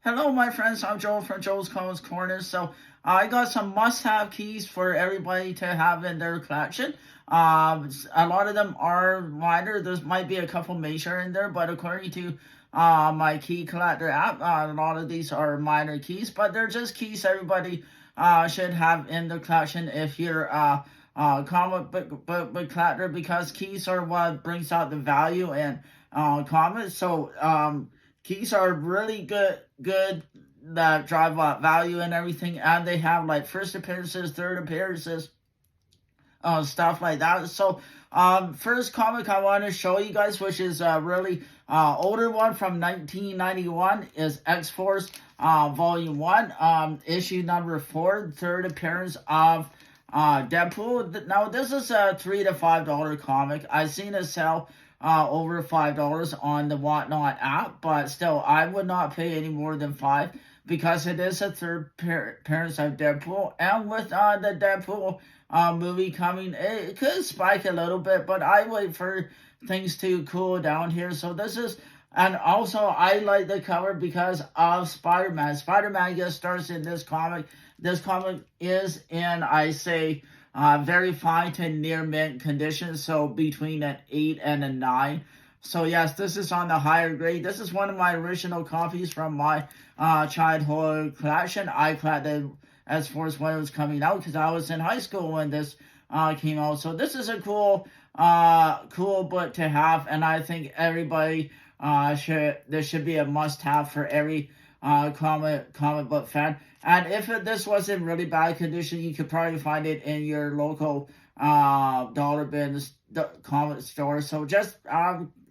Hello, my friends. I'm Joel from Joel's Comics Corner. So I got some must-have keys for everybody to have in their collection. A lot of them are minor. There might be a couple major in there, but according to my key collector app, a lot of these are minor keys, but they're just keys everybody should have in their collection if you're comic book collector, because keys are what brings out the value in comics. Keys are really good that drive up value and everything, and they have like first appearances, third appearances, stuff like that. First comic I want to show you guys, which is a really older one from 1991, is X-Force Volume 1, issue number 4, third appearance of Deadpool. Now, this is a $3 to $5 comic. I've seen it sell over $5 on the Whatnot app, but still, I would not pay any more than $5 because it is a third appearance of Deadpool, and with the Deadpool movie coming, it could spike a little bit, but I wait for things to cool down here. So this is, and also I like the cover because of Spider-Man. Spider-Man just starts in this comic. This comic is in, I say, very fine to near mint condition, so between an 8 and a 9. So yes, this is on the higher grade. This is one of my original copies from my childhood collection. I collected X-Force when it was coming out because I was in high school when this came out. So this is a cool book to have, and I think everybody this should be a must-have for every comic book fan. And if this was in really bad condition, you could probably find it in your local dollar bins comic store. So just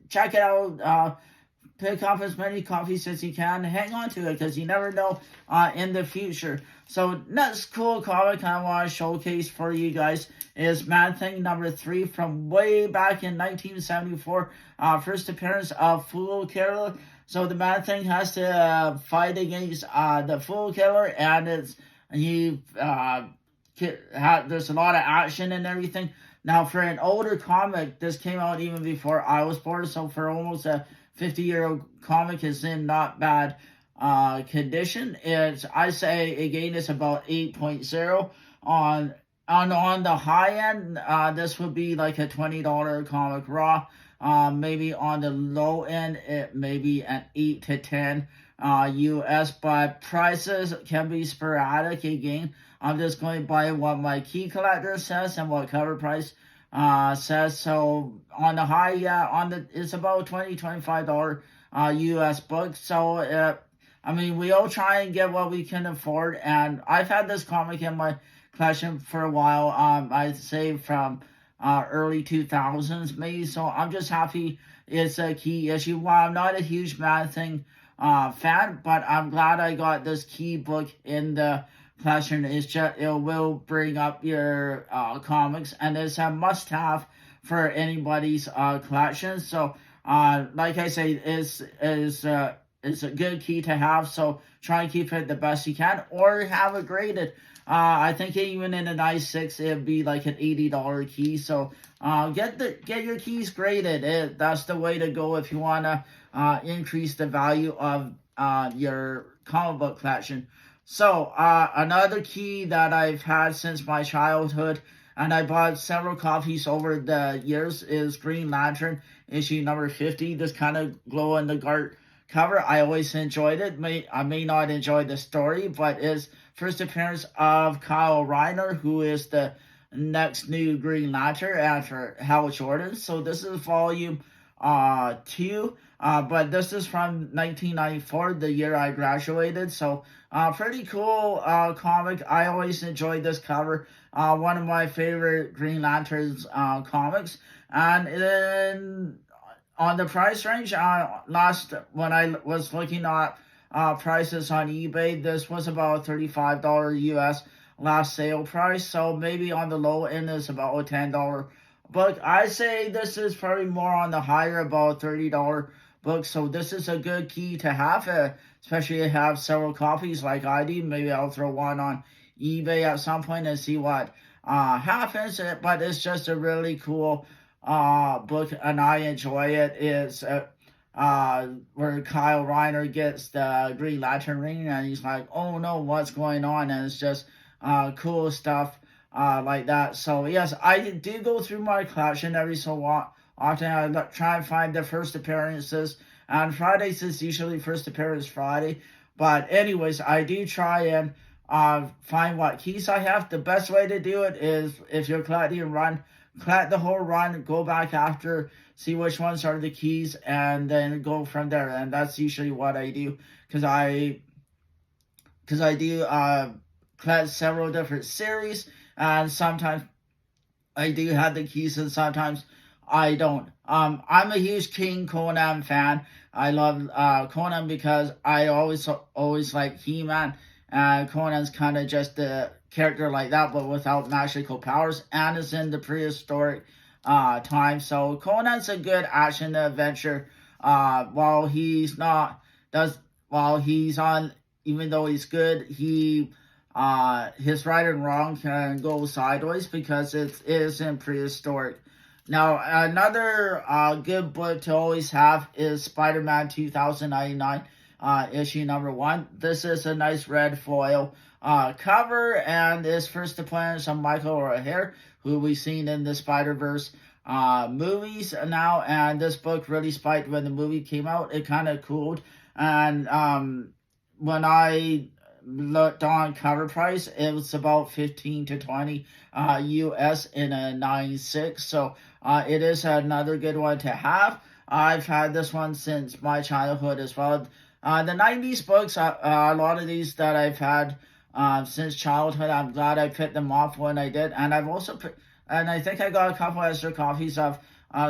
check it out. Pick up as many copies as you can. Hang on to it because you never know in the future. So next cool comic I want to showcase for you guys is Man-Thing number 3 from way back in 1974. First appearance of Fool Killer. So the Man-Thing has to fight against the Fool Killer, and there's a lot of action and everything. Now, for an older comic, this came out even before I was born, so for almost a 50-year-old comic, is in not bad condition. I say, again, it's about 8.0 on the high end. This would be like a $20 comic raw. Maybe on the low end, it may be an 8 to 10 US, but prices can be sporadic. Again, I'm just going by what my key collector says and what cover price says. So on the high, it's about $20-$25 US book. So I mean, we all try and get what we can afford, and I've had this comic in my collection for a while. I'd say from early 2000s maybe. So I'm just happy it's a key issue. While I'm not a huge Man-Thing fan, but I'm glad I got this key book in the collection. It will bring up your comics, and it's a must-have for anybody's collection. So like I say, it's a good key to have. So try and keep it the best you can, or have it graded. I think even in a nice 6, it'd be like an $80 key. So get your keys graded. That's the way to go if you want to increase the value of your comic book collection. So another key that I've had since my childhood, and I bought several copies over the years, is Green Lantern issue number 50. This kind of glow in the dark cover. I always enjoyed it. I may not enjoy the story, but it's first appearance of Kyle Rayner, who is the next new Green Lantern after Hal Jordan. So this is volume 2, but this is from 1994, the year I graduated. So pretty cool comic. I always enjoyed this cover. One of my favorite Green Lanterns comics. And then on the price range, when I was looking at prices on eBay, this was about $35 US last sale price. So maybe on the low end is about a $10 book. I say this is probably more on the higher, about $30 book. So this is a good key to have, especially if you have several copies like I do. Maybe I'll throw one on eBay at some point and see what happens. But it's just a really cool book, and I enjoy it. It's where Kyle Reiner gets the Green Lantern ring, and he's like, "Oh no, what's going on?" And it's just cool stuff like that. So yes, I do go through my collection every so often. I try and find the first appearances. On Fridays, it's usually first appearance Friday. But anyways, I do try and find what keys I have. The best way to do it is if you're collecting a run, collect the whole run, go back after, see which ones are the keys, and then go from there. And that's usually what I do because I do collect several different series, and sometimes I do have the keys, and sometimes I don't. I'm a huge King Conan fan. I love Conan because I always like He-Man. Conan's kind of just a character like that, but without magical powers, and is in the prehistoric time. So Conan's a good action adventure. While he's not does while he's on, even though he's good, his right and wrong can go sideways because it is in prehistoric. Now, another good book to always have is Spider-Man 2099, issue number 1. This is a nice red foil cover, and is first appearance of Michael O'Hare, who we've seen in the Spider-Verse movies now, and this book really spiked when the movie came out. It kind of cooled, and when I looked on cover price, it was about 15 to 20 US in a 9.6, so it is another good one to have. I've had this one since my childhood as well. The 90s books, a lot of these that I've had since childhood, I'm glad I picked them off when I did. And I've also and I think I got a couple extra copies of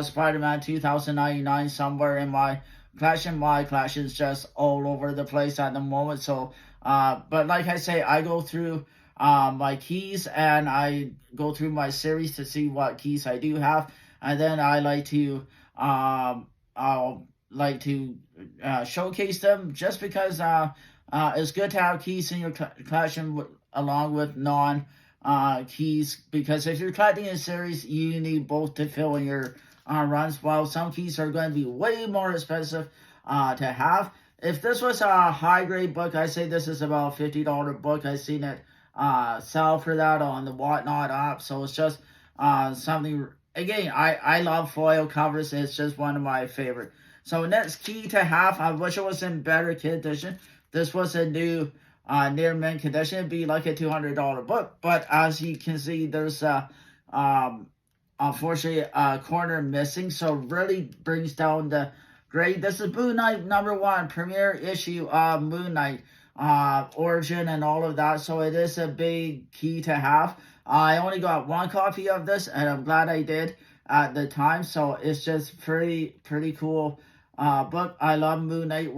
Spider-Man 2099 somewhere in my collection. My collection's just all over the place at the moment. So, but like I say, I go through my keys, and I go through my series to see what keys I do have. And then I like to I'll like to showcase them, just because it's good to have keys in your collection along with non keys, because if you're collecting a series, you need both to fill in your runs. While some keys are going to be way more expensive to have. If this was a high grade book, I say this is about a $50 book. I've seen it sell for that on the Whatnot app. So it's just something. Again, I love foil covers. It's just one of my favorite. So next key to have, I wish it was in better condition. This was a new near mint condition. It'd be like a $200 book. But as you can see, there's unfortunately a corner missing. So really brings down the grade. This is Moon Knight #1, premiere issue of Moon Knight. Origin and all of that, so it is a big key to have. I only got one copy of this, and I'm glad I did at the time. So it's just pretty cool book. I love Moon Knight.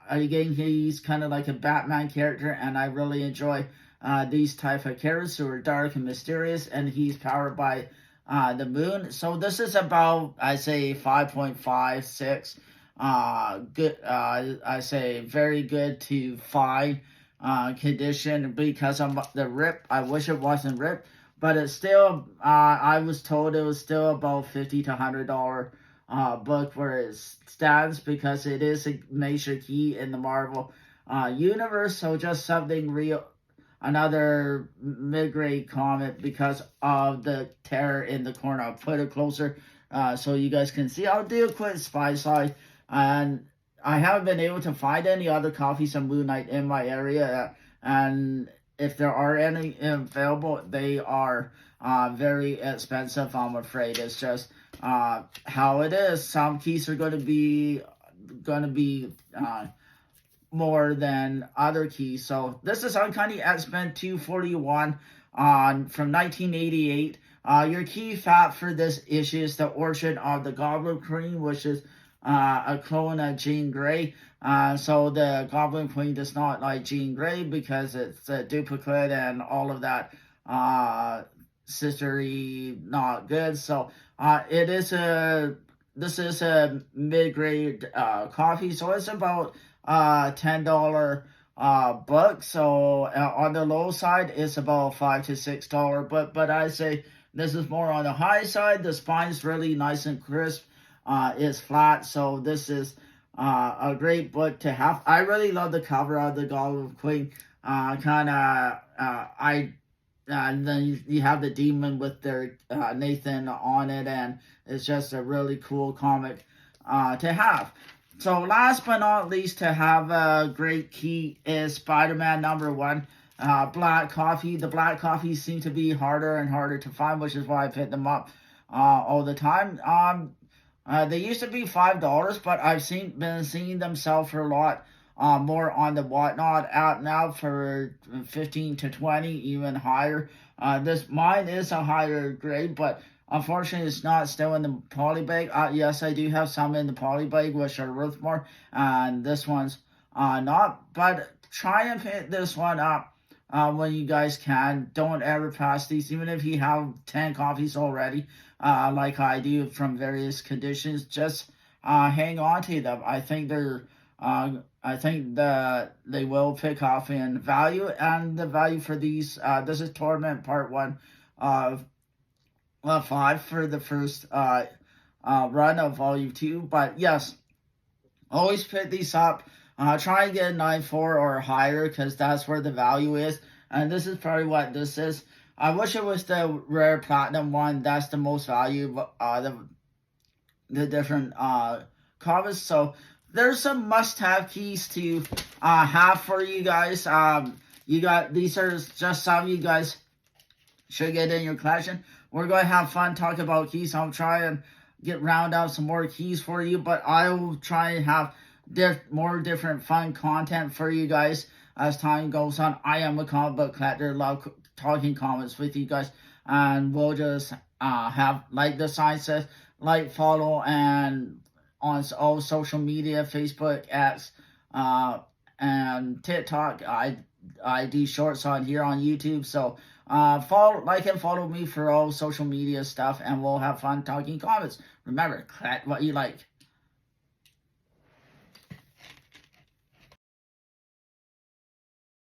Again, he's kind of like a Batman character, and I really enjoy these type of characters who are dark and mysterious, and he's powered by the moon. So this is about, I say, 5.56. Good. I say very good to fine condition, because I'm the rip. I wish it wasn't ripped, but it's still. I was told it was still about $50 to $100 book where it stands, because it is a major key in the Marvel universe. So just something real. Another mid-grade comic because of the tear in the corner. I'll put it closer so you guys can see. I'll do a quick spy side. And I haven't been able to find any other copies of Moon Knight in my area. And if there are any available, they are very expensive, I'm afraid. It's just how it is. Some keys are going to be more than other keys. So this is Uncanny X-Men 241 from 1988. Your key fact for this issue is the origin of the Goblin Queen, which is a clone of Jean Grey. So the Goblin Queen does not like Jean Grey because it's a duplicate and all of that sistery not good. So this is a mid-grade coffee, so it's about $10 book. So on the low side, it's about $5 to $6. But I say this is more on the high side. The spine's really nice and crisp. Is flat, so this is a great book to have. I really love the cover of the Goblin Queen. Kind of, and then you have the demon with their Nathan on it, and it's just a really cool comic to have. So last but not least, to have a great key is Spider-Man #1. Black coffee. The black coffee seem to be harder and harder to find, which is why I pick them up all the time. They used to be $5, but I've been seeing them sell for a lot more on the Whatnot app now for 15 to 20, even higher. Mine is a higher grade, but unfortunately, it's not still in the polybag. Yes, I do have some in the polybag, which are worth more, and this one's not. But try and pick this one up when you guys can. Don't ever pass these, even if you have 10 coffees already, like I do from various conditions. Just hang on to them. I think that they will pick off in value, and the value for these. This is Torment Part 1 of 5 for the first run of Volume 2. But yes, always pick these up. Try and get a 9.4 or higher, because that's where the value is. And this is probably what this is. I wish it was the rare platinum one. That's the most valuable. The different comics. So there's some must-have keys to have for you guys. These are just some you guys should get in your collection. We're going to have fun talking about keys. I'll try and round out some more keys for you, but I will try and have more different fun content for you guys as time goes on. I am a comic book collector, love talking comics with you guys, and we'll just have, like the sign says, like, follow, and on all social media, Facebook, X, and TikTok. I do shorts on here on YouTube, so like and follow me for all social media stuff, and we'll have fun talking comics. Remember, collect what you like.